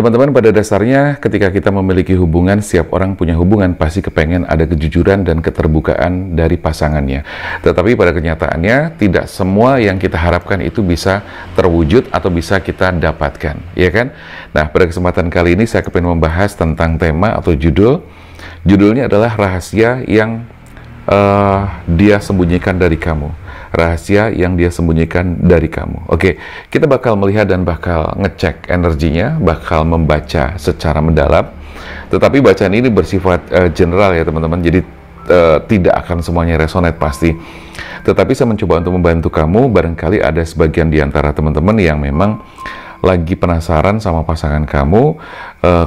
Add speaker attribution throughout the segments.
Speaker 1: Teman-teman, pada dasarnya ketika kita memiliki hubungan, setiap orang punya hubungan pasti kepengen ada kejujuran dan keterbukaan dari pasangannya. Tetapi pada kenyataannya, tidak semua yang kita harapkan itu bisa terwujud atau bisa kita dapatkan, ya kan? Nah, pada kesempatan kali ini saya kepengen membahas tentang tema atau judulnya adalah rahasia yang dia sembunyikan dari kamu. Rahasia yang dia sembunyikan dari kamu. Oke, kita bakal melihat dan bakal ngecek energinya, bakal membaca secara mendalam. Tetapi bacaan ini bersifat general ya teman-teman, jadi tidak akan semuanya resonate pasti. Tetapi saya mencoba untuk membantu kamu, barangkali ada sebagian di antara teman-teman yang memang lagi penasaran sama pasangan kamu,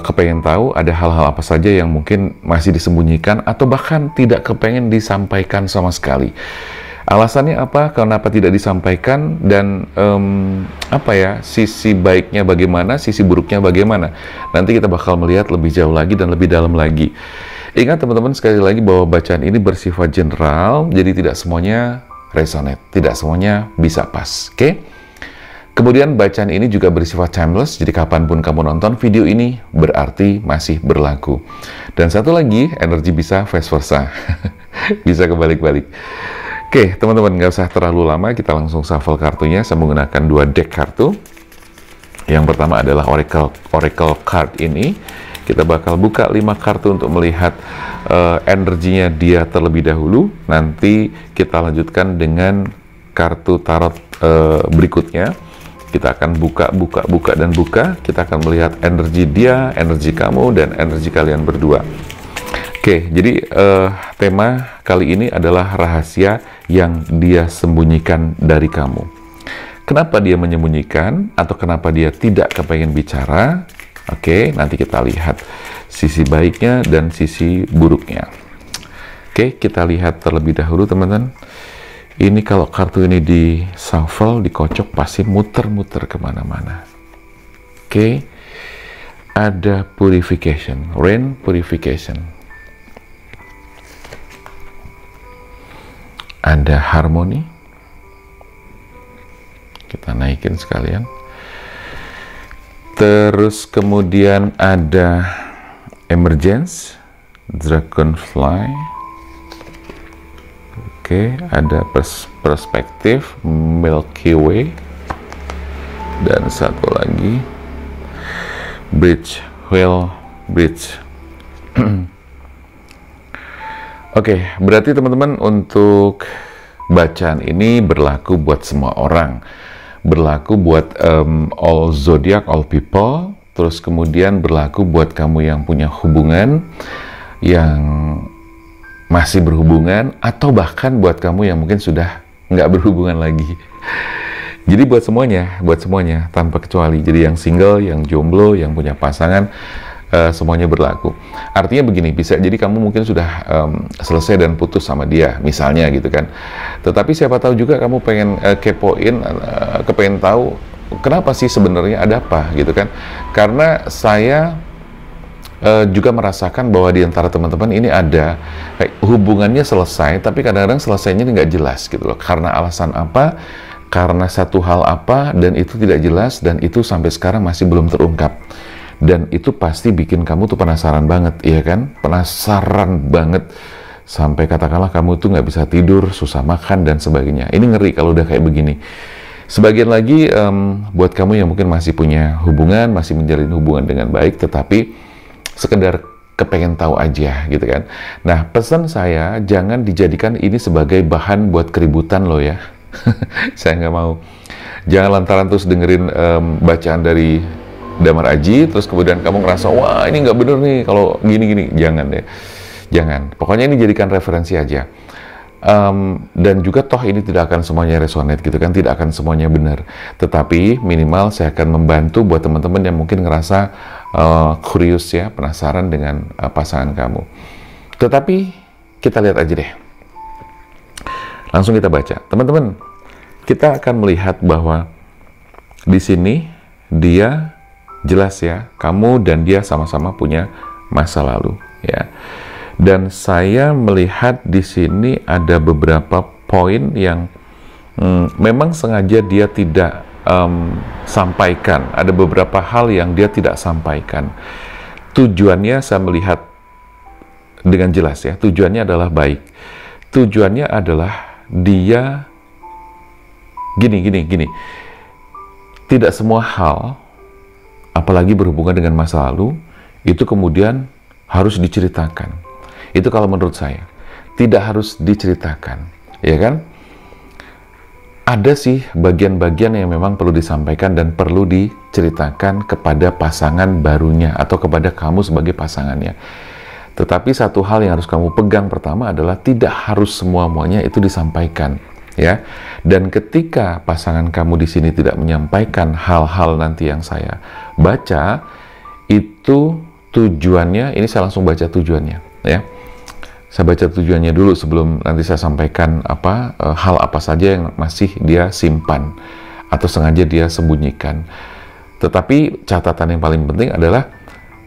Speaker 1: kepengen tahu ada hal-hal apa saja yang mungkin masih disembunyikan atau bahkan tidak kepengen disampaikan sama sekali. Alasannya apa? Kenapa tidak disampaikan? Dan sisi baiknya bagaimana, sisi buruknya bagaimana? Nanti kita bakal melihat lebih jauh lagi dan lebih dalam lagi. Ingat teman-teman, sekali lagi bahwa bacaan ini bersifat general, jadi tidak semuanya resonate, tidak semuanya bisa pas. Oke? Kemudian bacaan ini juga bersifat timeless, jadi kapanpun kamu nonton video ini berarti masih berlaku. Dan satu lagi, energi bisa vice versa, bisa kebalik-balik. Oke, teman-teman, nggak usah terlalu lama, kita langsung shuffle kartunya. Saya menggunakan 2 deck kartu. Yang pertama adalah Oracle card ini. Kita bakal buka 5 kartu untuk melihat energinya dia terlebih dahulu. Nanti kita lanjutkan dengan kartu tarot berikutnya. Kita akan buka, dan buka. Kita akan melihat energi dia, energi kamu, dan energi kalian berdua. Oke, jadi tema kali ini adalah rahasia yang dia sembunyikan dari kamu. Kenapa dia menyembunyikan atau kenapa dia tidak kepengen bicara? Oke, nanti kita lihat sisi baiknya dan sisi buruknya. Oke, kita lihat terlebih dahulu teman-teman. Ini kalau kartu ini di shuffle, dikocok, pasti muter-muter kemana-mana. Oke, ada purification, rain purification. Ada harmoni, kita naikin sekalian. Terus kemudian ada emergence, dragonfly. Oke, ada perspektif, Milky Way. Dan satu lagi, bridge, whale bridge. Oke, berarti teman-teman untuk bacaan ini berlaku buat semua orang. Berlaku buat all zodiac, all people. Terus kemudian berlaku buat kamu yang punya hubungan, yang masih berhubungan, atau bahkan buat kamu yang mungkin sudah nggak berhubungan lagi. Jadi buat semuanya, tanpa kecuali. Jadi yang single, yang jomblo, yang punya pasangan, semuanya berlaku. Artinya begini, bisa jadi kamu mungkin sudah selesai dan putus sama dia, misalnya gitu kan. Tetapi siapa tahu juga kamu pengen kepoin, kepengen tahu kenapa sih sebenarnya, ada apa gitu kan. Karena saya juga merasakan bahwa di antara teman-teman ini ada hubungannya selesai, tapi kadang-kadang selesainya nggak jelas gitu loh. Karena alasan apa, karena satu hal apa, dan itu tidak jelas, dan itu sampai sekarang masih belum terungkap. Dan itu pasti bikin kamu tuh penasaran banget, iya kan? Penasaran banget, sampai katakanlah kamu tuh nggak bisa tidur, susah makan, dan sebagainya. Ini ngeri kalau udah kayak begini. Sebagian lagi, buat kamu yang mungkin masih punya hubungan, masih menjalin hubungan dengan baik, tetapi sekedar kepengen tahu aja, gitu kan. Nah, pesan saya, jangan dijadikan ini sebagai bahan buat keributan loh ya. Saya nggak mau. Jangan lantaran terus dengerin bacaan dari Damar Aji, terus kemudian kamu ngerasa, wah ini nggak bener nih kalau gini-gini. Jangan deh, jangan. Pokoknya ini jadikan referensi aja. Dan juga toh ini tidak akan semuanya resonate gitu kan, tidak akan semuanya benar. Tetapi minimal saya akan membantu buat teman-teman yang mungkin ngerasa curious ya, penasaran dengan pasangan kamu. Tetapi kita lihat aja deh. Langsung kita baca. Teman-teman, kita akan melihat bahwa di sini dia jelas ya, kamu dan dia sama-sama punya masa lalu ya. Dan saya melihat di sini ada beberapa poin yang memang sengaja dia tidak sampaikan, ada beberapa hal yang dia tidak sampaikan. Tujuannya saya melihat dengan jelas ya, tujuannya adalah baik. Tujuannya adalah dia gini. Tidak semua hal, apalagi berhubungan dengan masa lalu, itu kemudian harus diceritakan. Itu kalau menurut saya, tidak harus diceritakan, ya kan? Ada sih bagian-bagian yang memang perlu disampaikan dan perlu diceritakan kepada pasangan barunya atau kepada kamu sebagai pasangannya. Tetapi satu hal yang harus kamu pegang pertama adalah tidak harus semua-muanya itu disampaikan, ya. Dan ketika pasangan kamu di sini tidak menyampaikan hal-hal nanti yang saya baca, itu tujuannya, ini saya langsung baca tujuannya, ya. Saya baca tujuannya dulu sebelum nanti saya sampaikan hal apa saja yang masih dia simpan atau sengaja dia sembunyikan. Tetapi catatan yang paling penting adalah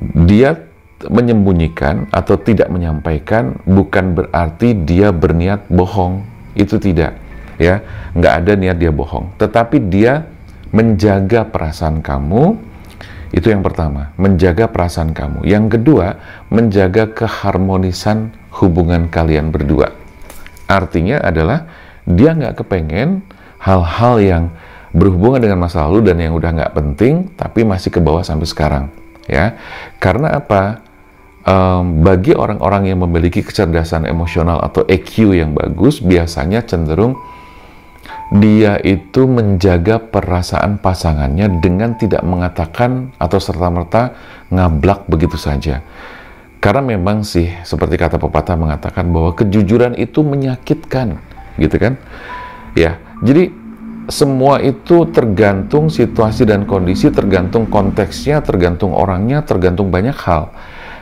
Speaker 1: dia menyembunyikan atau tidak menyampaikan bukan berarti dia berniat bohong. Itu tidak, ya. Nggak ada niat dia bohong. Tetapi dia menjaga perasaan kamu. Itu yang pertama, menjaga perasaan kamu. Yang kedua, menjaga keharmonisan hubungan kalian berdua. Artinya adalah dia nggak kepengen hal-hal yang berhubungan dengan masa lalu dan yang udah nggak penting tapi masih ke bawah sampai sekarang, ya. Karena apa? Bagi orang-orang yang memiliki kecerdasan emosional atau EQ yang bagus, biasanya cenderung dia itu menjaga perasaan pasangannya dengan tidak mengatakan atau serta-merta ngablak begitu saja. Karena memang sih, seperti kata pepatah mengatakan bahwa kejujuran itu menyakitkan, gitu kan? Ya, jadi semua itu tergantung situasi dan kondisi, tergantung konteksnya, tergantung orangnya, tergantung banyak hal.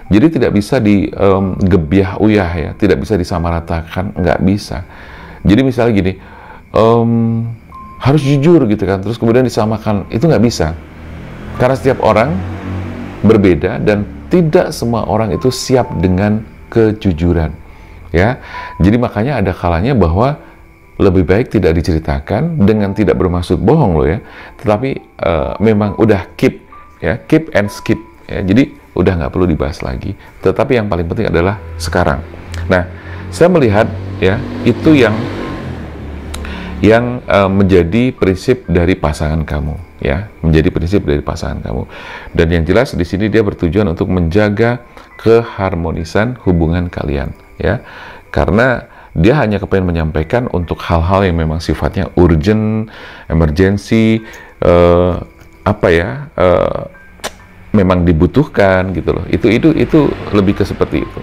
Speaker 1: Jadi tidak bisa digebiah uyah ya, tidak bisa disamaratakan, nggak bisa. Jadi misalnya gini, harus jujur gitu kan, terus kemudian disamakan, itu nggak bisa. Karena setiap orang berbeda dan tidak semua orang itu siap dengan kejujuran, ya. Jadi makanya ada kalanya bahwa lebih baik tidak diceritakan dengan tidak bermaksud bohong loh ya, tetapi memang udah keep and skip ya. Jadi udah nggak perlu dibahas lagi. Tetapi yang paling penting adalah sekarang. Nah, saya melihat ya itu yang menjadi prinsip dari pasangan kamu, ya, menjadi prinsip dari pasangan kamu. Dan yang jelas di sini dia bertujuan untuk menjaga keharmonisan hubungan kalian, ya, karena dia hanya kepengen menyampaikan untuk hal-hal yang memang sifatnya urgent, emergency, memang dibutuhkan gitu loh. Itu lebih ke seperti itu.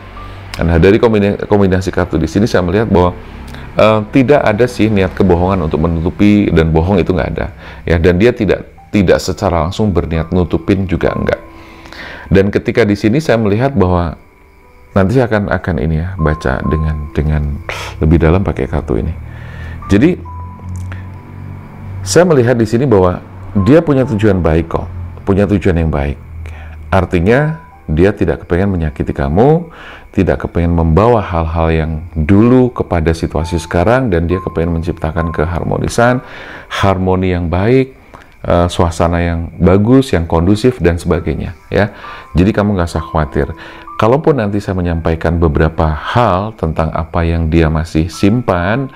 Speaker 1: Nah, dari kombinasi kartu di sini saya melihat bahwa tidak ada sih niat kebohongan untuk menutupi, dan bohong itu nggak ada, ya. Dan dia tidak secara langsung berniat nutupin juga enggak. Dan ketika di sini saya melihat bahwa nanti saya akan ini ya, baca dengan lebih dalam pakai kartu ini. Jadi saya melihat di sini bahwa dia punya tujuan baik kok, punya tujuan yang baik. Artinya dia tidak kepengen menyakiti kamu, tidak kepengen membawa hal-hal yang dulu kepada situasi sekarang, dan dia kepengen menciptakan keharmonisan, harmoni yang baik, suasana yang bagus, yang kondusif, dan sebagainya, ya. Jadi kamu nggak usah khawatir. Kalaupun nanti saya menyampaikan beberapa hal tentang apa yang dia masih simpan,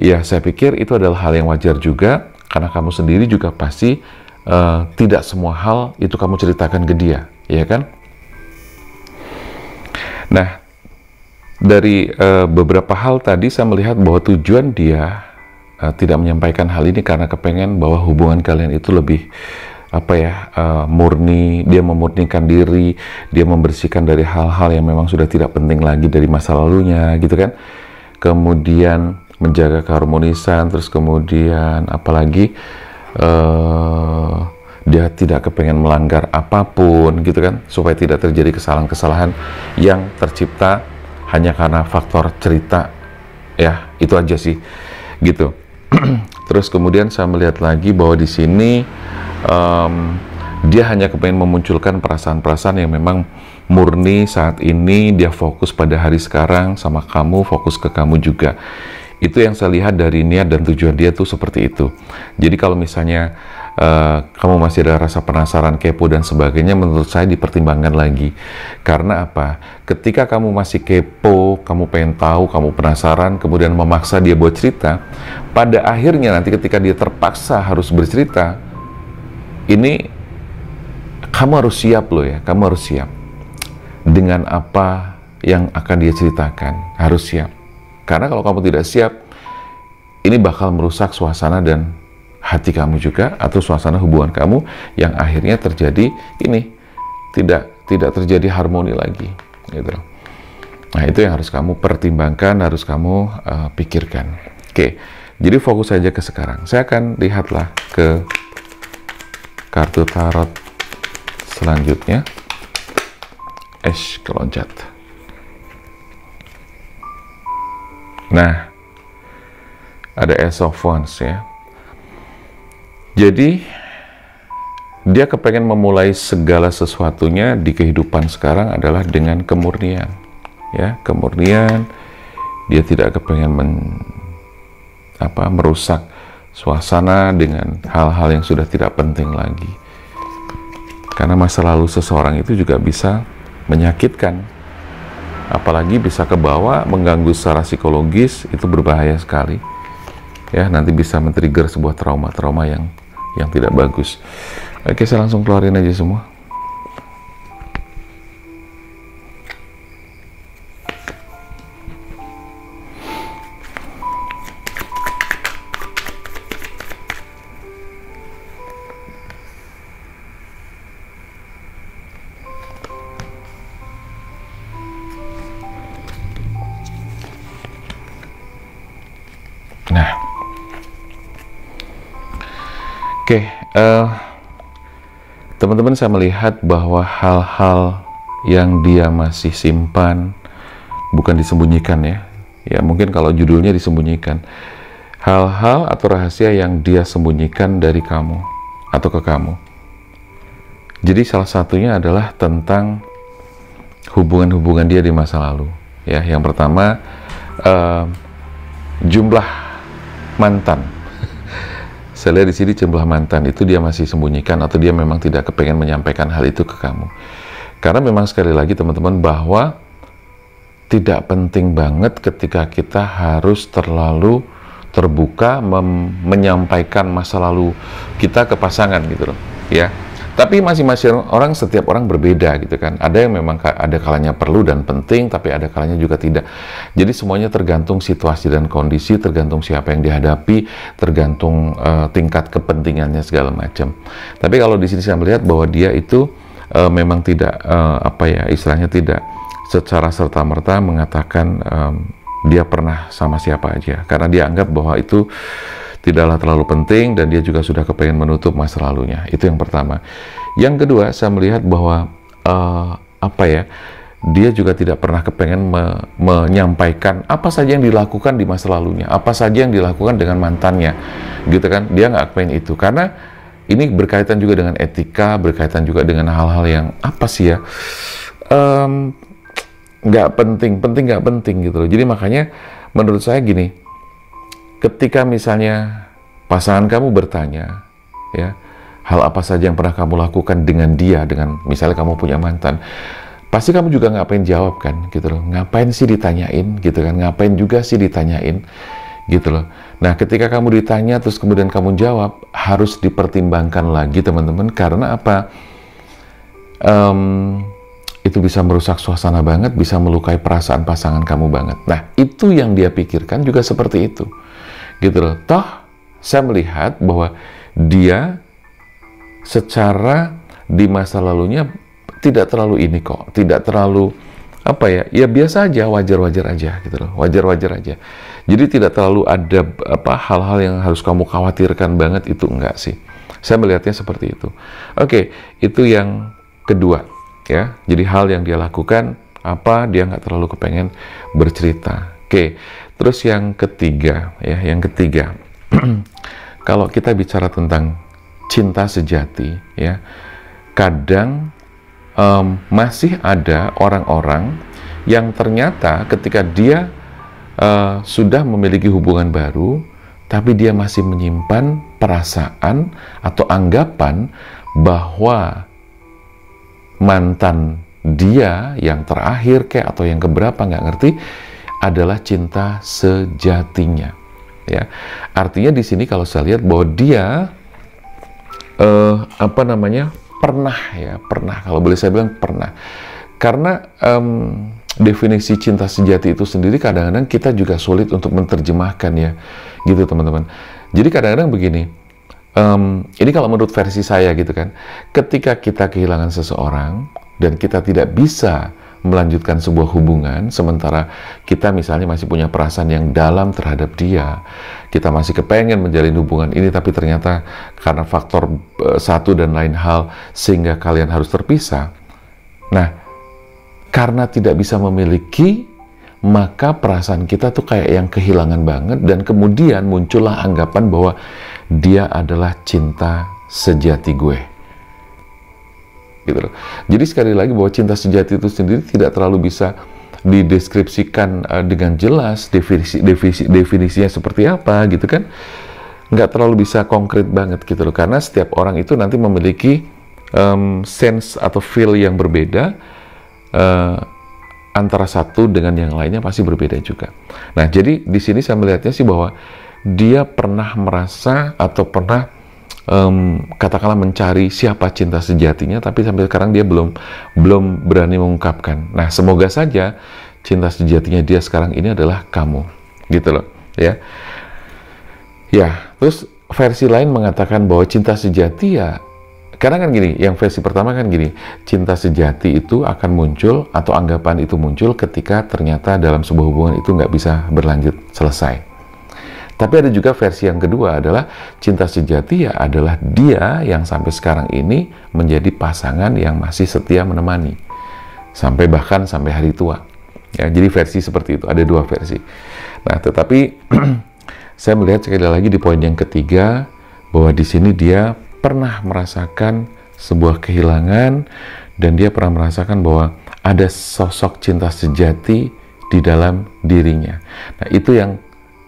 Speaker 1: ya saya pikir itu adalah hal yang wajar juga, karena kamu sendiri juga pasti tidak semua hal itu kamu ceritakan ke dia, ya kan? Nah, dari beberapa hal tadi saya melihat bahwa tujuan dia tidak menyampaikan hal ini karena kepengen bahwa hubungan kalian itu lebih murni, dia memurnikan diri, dia membersihkan dari hal-hal yang memang sudah tidak penting lagi dari masa lalunya, gitu kan. Kemudian menjaga keharmonisan, terus kemudian apalagi dia tidak kepengen melanggar apapun, gitu kan, supaya tidak terjadi kesalahan-kesalahan yang tercipta hanya karena faktor cerita, ya. Itu aja sih, gitu. Terus kemudian saya melihat lagi bahwa di sini dia hanya kepengen memunculkan perasaan-perasaan yang memang murni saat ini, dia fokus pada hari sekarang sama kamu, fokus ke kamu juga. Itu yang saya lihat dari niat dan tujuan dia tuh seperti itu. Jadi kalau misalnya kamu masih ada rasa penasaran, kepo dan sebagainya, menurut saya dipertimbangkan lagi. Karena apa? Ketika kamu masih kepo, kamu pengen tahu, kamu penasaran, kemudian memaksa dia buat cerita, pada akhirnya nanti ketika dia terpaksa harus bercerita, ini kamu harus siap loh ya, kamu harus siap dengan apa yang akan dia ceritakan, harus siap. Karena kalau kamu tidak siap, ini bakal merusak suasana dan hati kamu juga, atau suasana hubungan kamu yang akhirnya terjadi ini tidak terjadi harmoni lagi, gitu. Nah, itu yang harus kamu pertimbangkan, harus kamu pikirkan. Oke, jadi fokus saja ke sekarang. Saya akan lihatlah ke kartu tarot selanjutnya. Ace keloncat. Nah, ada Ace of Wands ya. Jadi dia kepengen memulai segala sesuatunya di kehidupan sekarang adalah dengan kemurnian, ya, kemurnian. Dia tidak kepengen merusak suasana dengan hal-hal yang sudah tidak penting lagi. Karena masa lalu seseorang itu juga bisa menyakitkan, apalagi bisa kebawa, mengganggu secara psikologis, itu berbahaya sekali. Ya, nanti bisa men-trigger sebuah trauma-trauma yang tidak bagus. Oke, saya langsung keluarin aja semua. Nah, oke, teman-teman, saya melihat bahwa hal-hal yang dia masih simpan, bukan disembunyikan ya, mungkin kalau judulnya disembunyikan, hal-hal atau rahasia yang dia sembunyikan dari kamu atau ke kamu. Jadi salah satunya adalah tentang hubungan-hubungan dia di masa lalu. Ya, yang pertama, jumlah mantan. Saya lihat di sini jumlah mantan itu dia masih sembunyikan, atau dia memang tidak kepengen menyampaikan hal itu ke kamu. Karena memang sekali lagi teman-teman, bahwa tidak penting banget ketika kita harus terlalu terbuka menyampaikan masa lalu kita ke pasangan gitu loh, ya. Tapi masing-masing orang, setiap orang berbeda gitu kan. Ada yang memang ada kalanya perlu dan penting, tapi ada kalanya juga tidak. Jadi semuanya tergantung situasi dan kondisi, tergantung siapa yang dihadapi, tergantung tingkat kepentingannya segala macam. Tapi kalau di sini saya melihat bahwa dia itu memang tidak istilahnya tidak secara serta-merta mengatakan dia pernah sama siapa aja, karena dia anggap bahwa itu tidaklah terlalu penting, dan dia juga sudah kepengen menutup masa lalunya. Itu yang pertama. Yang kedua, saya melihat bahwa dia juga tidak pernah kepengen menyampaikan apa saja yang dilakukan di masa lalunya, apa saja yang dilakukan dengan mantannya, gitu kan. Dia nggak kepengen itu, karena ini berkaitan juga dengan etika, berkaitan juga dengan hal-hal yang nggak penting nggak penting gitu loh. Jadi makanya menurut saya gini, ketika misalnya pasangan kamu bertanya, ya, hal apa saja yang pernah kamu lakukan dengan dia, dengan misalnya kamu punya mantan, pasti kamu juga nggak pengen jawab kan, gitu loh. Ngapain sih ditanyain, gitu kan? Ngapain juga sih ditanyain, gitu loh. Nah, ketika kamu ditanya terus kemudian kamu jawab, harus dipertimbangkan lagi teman-teman. Karena apa? Itu bisa merusak suasana banget, bisa melukai perasaan pasangan kamu banget. Nah, itu yang dia pikirkan juga seperti itu, gitu loh. Toh saya melihat bahwa dia secara di masa lalunya tidak terlalu ini kok, tidak terlalu ya biasa aja, wajar-wajar aja gitu loh, wajar-wajar aja. Jadi tidak terlalu ada hal-hal yang harus kamu khawatirkan banget, itu enggak sih. Saya melihatnya seperti itu. Oke, itu yang kedua ya. Jadi hal yang dia lakukan dia nggak terlalu kepengen bercerita. Oke, terus yang ketiga ya, kalau kita bicara tentang cinta sejati ya, kadang masih ada orang-orang yang ternyata ketika dia sudah memiliki hubungan baru, tapi dia masih menyimpan perasaan atau anggapan bahwa mantan dia yang terakhir kayak atau yang keberapa nggak ngerti adalah cinta sejatinya. Ya, artinya di sini kalau saya lihat bahwa dia pernah, kalau boleh saya bilang pernah, karena definisi cinta sejati itu sendiri kadang-kadang kita juga sulit untuk menerjemahkan ya, gitu teman-teman. Jadi kadang-kadang begini, ini kalau menurut versi saya gitu kan, ketika kita kehilangan seseorang dan kita tidak bisa melanjutkan sebuah hubungan, sementara kita misalnya masih punya perasaan yang dalam terhadap dia, kita masih kepengen menjalin hubungan ini, tapi ternyata karena faktor satu dan lain hal sehingga kalian harus terpisah. Nah, karena tidak bisa memiliki, maka perasaan kita tuh kayak yang kehilangan banget, dan kemudian muncullah anggapan bahwa dia adalah cinta sejati gue. Gitu loh. Jadi sekali lagi bahwa cinta sejati itu sendiri tidak terlalu bisa dideskripsikan dengan jelas, definisinya seperti apa gitu kan, nggak terlalu bisa konkret banget gitu loh, karena setiap orang itu nanti memiliki sense atau feel yang berbeda, antara satu dengan yang lainnya pasti berbeda juga. Nah, jadi di sini saya melihatnya sih bahwa dia pernah merasa atau pernah katakanlah mencari siapa cinta sejatinya, tapi sampai sekarang dia belum berani mengungkapkan. Nah, semoga saja cinta sejatinya dia sekarang ini adalah kamu, gitu loh, ya. Ya, terus versi lain mengatakan bahwa cinta sejati ya, karena kan gini, yang versi pertama kan gini, cinta sejati itu akan muncul atau anggapan itu muncul ketika ternyata dalam sebuah hubungan itu nggak bisa berlanjut selesai. Tapi ada juga versi yang kedua adalah cinta sejati ya adalah dia yang sampai sekarang ini menjadi pasangan yang masih setia menemani bahkan sampai hari tua. Ya, jadi versi seperti itu, ada dua versi. Nah, tetapi saya melihat sekali lagi di poin yang ketiga bahwa di sini dia pernah merasakan sebuah kehilangan dan dia pernah merasakan bahwa ada sosok cinta sejati di dalam dirinya. Nah, itu yang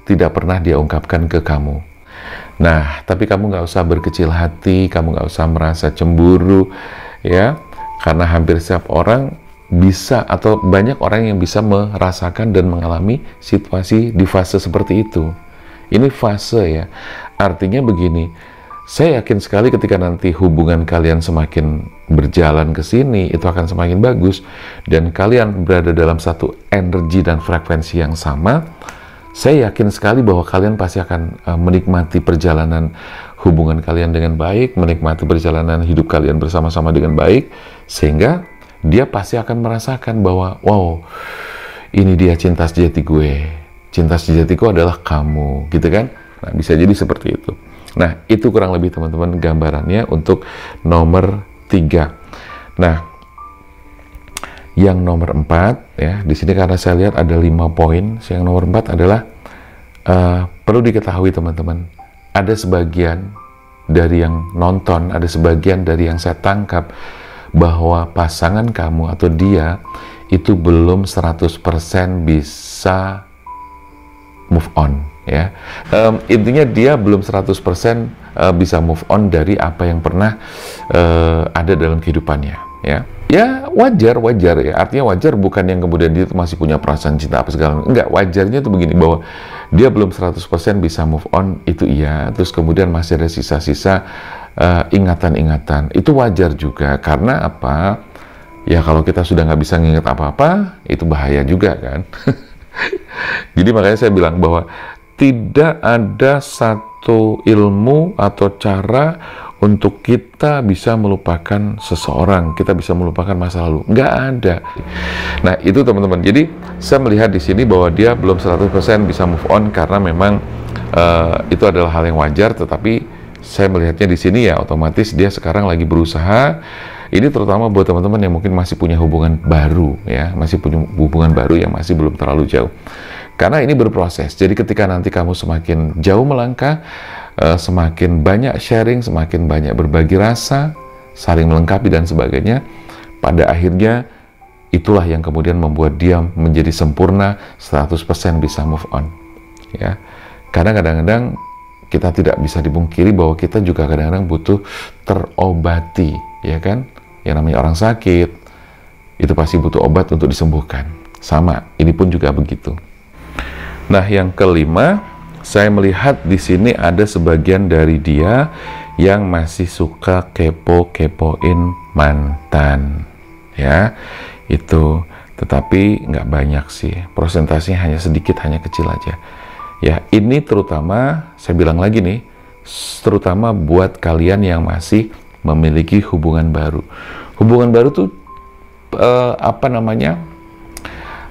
Speaker 1: tidak pernah dia ungkapkan ke kamu. Nah, tapi kamu nggak usah berkecil hati, kamu nggak usah merasa cemburu, ya, karena hampir setiap orang bisa atau banyak orang yang bisa merasakan dan mengalami situasi di fase seperti itu. Ini fase ya, artinya begini, saya yakin sekali ketika nanti hubungan kalian semakin berjalan ke sini, itu akan semakin bagus, dan kalian berada dalam satu energi dan frekuensi yang sama. Saya yakin sekali bahwa kalian pasti akan menikmati perjalanan hubungan kalian dengan baik, menikmati perjalanan hidup kalian bersama-sama dengan baik, sehingga dia pasti akan merasakan bahwa, wow, ini dia cinta sejati gue, cinta sejatiku adalah kamu, gitu kan? Nah, bisa jadi seperti itu. Nah, itu kurang lebih teman-teman gambarannya untuk nomor 3. Nah, yang nomor 4 ya, di sini karena saya lihat ada 5 poin. Yang nomor 4 adalah perlu diketahui teman-teman, ada sebagian dari yang nonton, ada sebagian dari yang saya tangkap bahwa pasangan kamu atau dia itu belum 100% bisa move on ya. Intinya dia belum 100% bisa move on dari apa yang pernah ada dalam kehidupannya ya. Ya wajar ya, artinya wajar bukan yang kemudian dia masih punya perasaan cinta apa segala, enggak, wajarnya tuh begini, bahwa dia belum 100% bisa move on, itu iya, terus kemudian masih ada sisa-sisa ingatan-ingatan, itu wajar juga, karena apa, ya kalau kita sudah nggak bisa nginget apa-apa, itu bahaya juga kan. Jadi makanya saya bilang bahwa tidak ada satu ilmu atau cara untuk kita bisa melupakan seseorang, kita bisa melupakan masa lalu. Nggak ada. Nah, itu teman-teman. Jadi, saya melihat di sini bahwa dia belum 100% bisa move on karena memang itu adalah hal yang wajar, tetapi saya melihatnya di sini ya otomatis dia sekarang lagi berusaha. Ini terutama buat teman-teman yang mungkin masih punya hubungan baru ya, masih punya hubungan baru yang masih belum terlalu jauh. Karena ini berproses. Jadi ketika nanti kamu semakin jauh melangkah, semakin banyak sharing, semakin banyak berbagi rasa, saling melengkapi dan sebagainya, pada akhirnya itulah yang kemudian membuat dia menjadi sempurna, 100% bisa move on ya. Karena kadang-kadang kita tidak bisa dipungkiri bahwa kita juga kadang-kadang butuh terobati, ya kan? Yang namanya orang sakit, itu pasti butuh obat untuk disembuhkan. Sama, ini pun juga begitu. Nah, yang kelima, saya melihat di sini ada sebagian dari dia yang masih suka kepo-kepoin mantan, ya. Itu, tetapi nggak banyak sih, persentasenya hanya sedikit, hanya kecil aja. Ya, ini terutama, saya bilang lagi nih, terutama buat kalian yang masih memiliki hubungan baru. Hubungan baru tuh,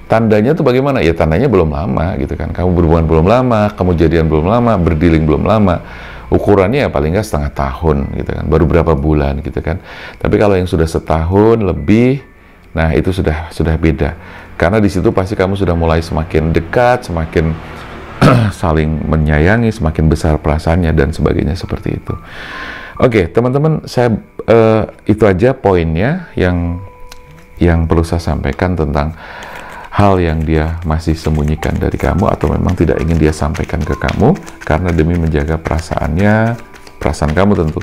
Speaker 1: tandanya tuh bagaimana? Ya tandanya belum lama gitu kan. Kamu berhubungan belum lama, kamu jadian belum lama, berdealing belum lama. Ukurannya ya paling nggak setengah tahun gitu kan, baru berapa bulan gitu kan. Tapi kalau yang sudah setahun lebih, nah itu sudah beda. Karena di situ pasti kamu sudah mulai semakin dekat, semakin saling menyayangi, semakin besar perasaannya dan sebagainya seperti itu. Oke, teman-teman, saya itu aja poinnya yang perlu saya sampaikan tentang hal yang dia masih sembunyikan dari kamu atau memang tidak ingin dia sampaikan ke kamu karena demi menjaga perasaannya, perasaan kamu tentu,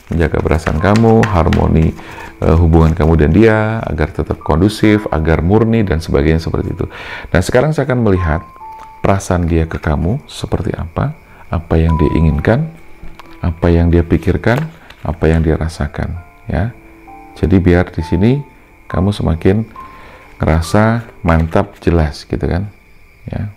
Speaker 1: menjaga perasaan kamu, harmoni hubungan kamu dan dia agar tetap kondusif, agar murni dan sebagainya seperti itu. Nah, sekarang saya akan melihat perasaan dia ke kamu seperti apa yang dia inginkan, apa yang dia pikirkan, apa yang dia rasakan, ya. Jadi biar di sini kamu semakin ngerasa mantap, jelas gitu kan, ya.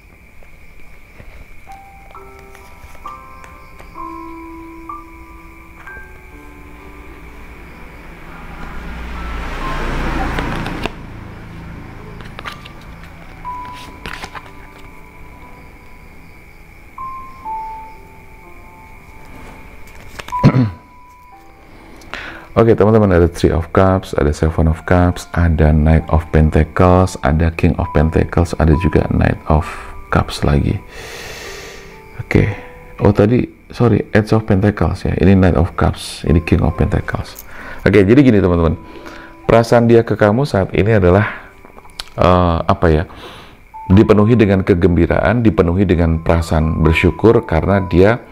Speaker 1: Oke, teman-teman, ada Three of Cups, ada Seven of Cups, ada Knight of Pentacles, ada King of Pentacles, ada juga Knight of Cups lagi. Oke. Oh, tadi, sorry, Eight of Pentacles ya. Ini Knight of Cups, ini King of Pentacles. Oke, jadi gini teman-teman. Perasaan dia ke kamu saat ini adalah, dipenuhi dengan kegembiraan, dipenuhi dengan perasaan bersyukur karena dia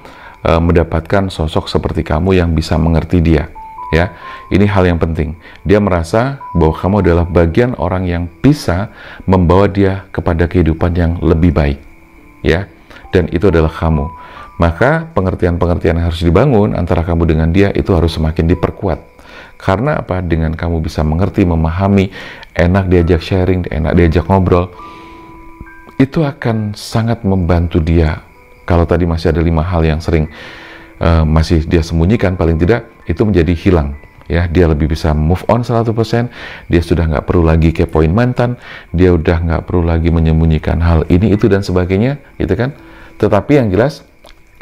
Speaker 1: mendapatkan sosok seperti kamu yang bisa mengerti dia. Ya, ini hal yang penting. Dia merasa bahwa kamu adalah bagian orang yang bisa membawa dia kepada kehidupan yang lebih baik, ya. Dan itu adalah kamu. Maka pengertian-pengertian yang harus dibangun antara kamu dengan dia itu harus semakin diperkuat. Karena apa? Dengan kamu bisa mengerti, memahami, enak diajak sharing, enak diajak ngobrol, itu akan sangat membantu dia. Kalau tadi masih ada 5 hal yang sering masih dia sembunyikan, paling tidak itu menjadi hilang, ya. Dia lebih bisa move on 100%, dia sudah nggak perlu lagi kepoin mantan, dia udah nggak perlu lagi menyembunyikan hal ini, itu, dan sebagainya, gitu kan. Tetapi yang jelas,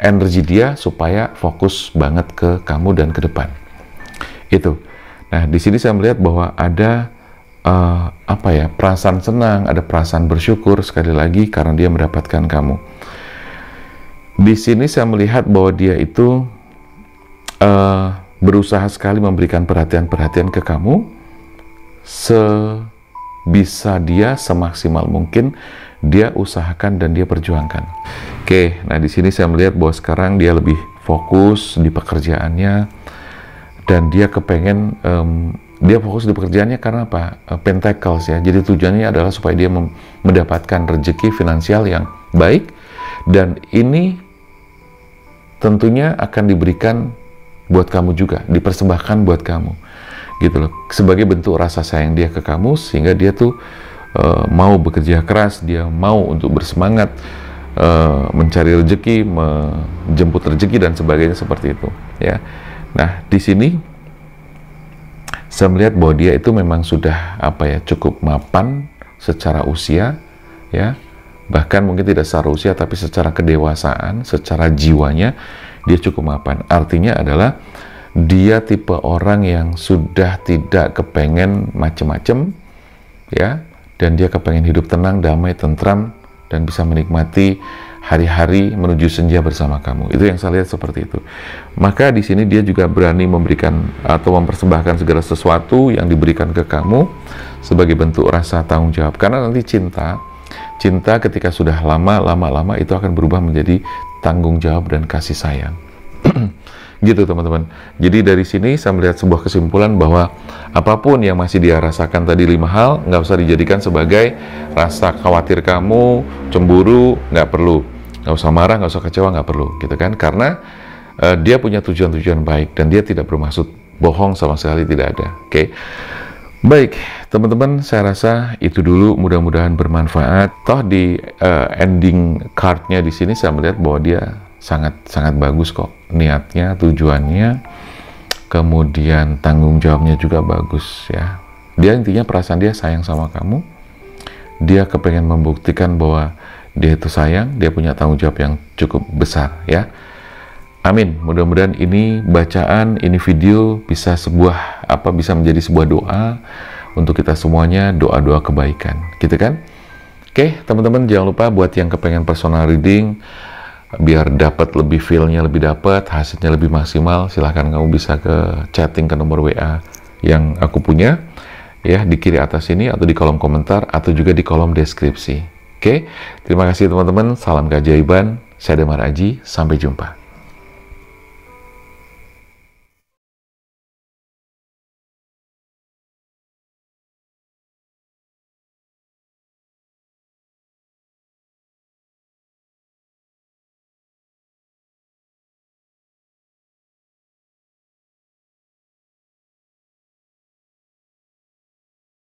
Speaker 1: energi dia supaya fokus banget ke kamu dan ke depan. Itu. Nah, di sini saya melihat bahwa ada perasaan senang, ada perasaan bersyukur sekali lagi karena dia mendapatkan kamu. Di sini saya melihat bahwa dia itu berusaha sekali memberikan perhatian-perhatian ke kamu, sebisa dia, semaksimal mungkin dia usahakan dan dia perjuangkan. Oke, nah di sini saya melihat bahwa sekarang dia lebih fokus di pekerjaannya dan dia kepengen dia fokus di pekerjaannya karena apa? Pentacles ya. Jadi tujuannya adalah supaya dia mendapatkan rezeki finansial yang baik, dan ini tentunya akan diberikan buat kamu juga, dipersembahkan buat kamu, gitu loh, sebagai bentuk rasa sayang dia ke kamu, sehingga dia tuh mau bekerja keras, dia mau untuk bersemangat mencari rezeki, menjemput rezeki dan sebagainya seperti itu, ya. Nah, di sini saya melihat bahwa dia itu memang sudah cukup mapan secara usia, ya. Bahkan mungkin tidak secara usia, tapi secara kedewasaan, secara jiwanya dia cukup mapan. Artinya adalah dia tipe orang yang sudah tidak kepengen macem-macem, ya, dan dia kepengen hidup tenang, damai, tentram, dan bisa menikmati hari-hari menuju senja bersama kamu. Itu yang saya lihat seperti itu. Maka di sini dia juga berani memberikan atau mempersembahkan segala sesuatu yang diberikan ke kamu sebagai bentuk rasa tanggung jawab. Karena nanti cinta ketika sudah lama itu akan berubah menjadi tanggung jawab dan kasih sayang. Gitu teman-teman. Jadi dari sini saya melihat sebuah kesimpulan bahwa apapun yang masih dia rasakan tadi 5 hal, nggak usah dijadikan sebagai rasa khawatir kamu, cemburu, nggak perlu. Nggak usah marah, nggak usah kecewa, nggak perlu, gitu kan? Karena dia punya tujuan-tujuan baik dan dia tidak bermaksud bohong sama sekali, tidak ada. Oke? Baik, teman-teman, saya rasa itu dulu, mudah-mudahan bermanfaat. Toh di ending card-nya di sini saya melihat bahwa dia sangat bagus kok, niatnya, tujuannya, kemudian tanggung jawabnya juga bagus ya. Dia intinya perasaan dia sayang sama kamu, dia kepengen membuktikan bahwa dia itu sayang, dia punya tanggung jawab yang cukup besar ya. Amin. Mudah-mudahan ini bacaan, ini video bisa bisa menjadi sebuah doa untuk kita semuanya, doa-doa kebaikan, gitu kan? Oke, teman-teman, jangan lupa buat yang kepengen personal reading, biar dapat lebih feel-nya lebih dapat, hasilnya lebih maksimal, silahkan kamu bisa ke chatting ke nomor WA yang aku punya ya di kiri atas ini, atau di kolom komentar, atau juga di kolom deskripsi. Oke, terima kasih teman-teman, salam keajaiban, saya Damar Aji, sampai jumpa.